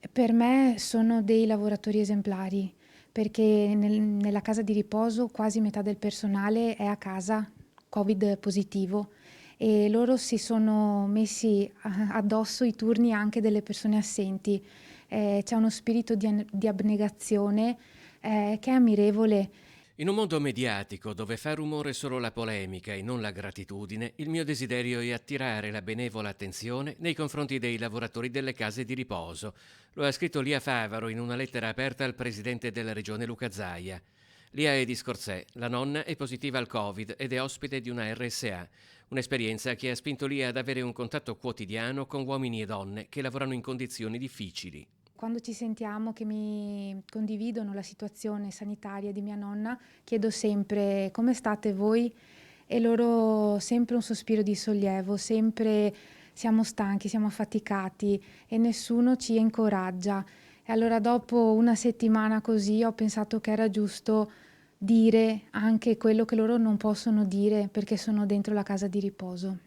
Per me sono dei lavoratori esemplari, perché nella casa di riposo quasi metà del personale è a casa, Covid positivo, e loro si sono messi addosso i turni anche delle persone assenti. C'è uno spirito di abnegazione che è ammirevole. In un mondo mediatico dove fa rumore solo la polemica e non la gratitudine, il mio desiderio è attirare la benevola attenzione nei confronti dei lavoratori delle case di riposo. Lo ha scritto Lia Favaro in una lettera aperta al presidente della regione Luca Zaia. Lia è di Scorzè, la nonna è positiva al Covid ed è ospite di una RSA, un'esperienza che ha spinto Lia ad avere un contatto quotidiano con uomini e donne che lavorano in condizioni difficili. Quando ci sentiamo che mi condividono la situazione sanitaria di mia nonna, chiedo sempre come state voi e loro sempre un sospiro di sollievo, sempre siamo stanchi, siamo affaticati e nessuno ci incoraggia. E allora dopo una settimana così ho pensato che era giusto dire anche quello che loro non possono dire perché sono dentro la casa di riposo.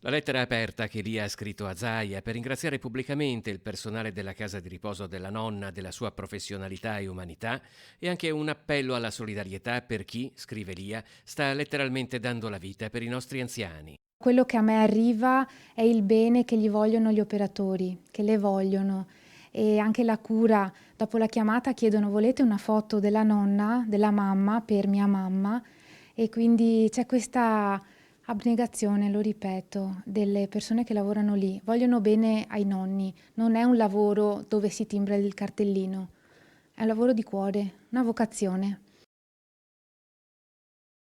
La lettera aperta che Lia ha scritto a Zaia per ringraziare pubblicamente il personale della casa di riposo della nonna della sua professionalità e umanità è anche un appello alla solidarietà per chi, scrive Lia, sta letteralmente dando la vita per i nostri anziani. Quello che a me arriva è il bene che gli vogliono gli operatori, che le vogliono e anche la cura. Dopo la chiamata chiedono: "Volete una foto della nonna, della mamma per mia mamma?" E quindi c'è questa abnegazione, lo ripeto, delle persone che lavorano lì. Vogliono bene ai nonni, non è un lavoro dove si timbra il cartellino, è un lavoro di cuore, una vocazione.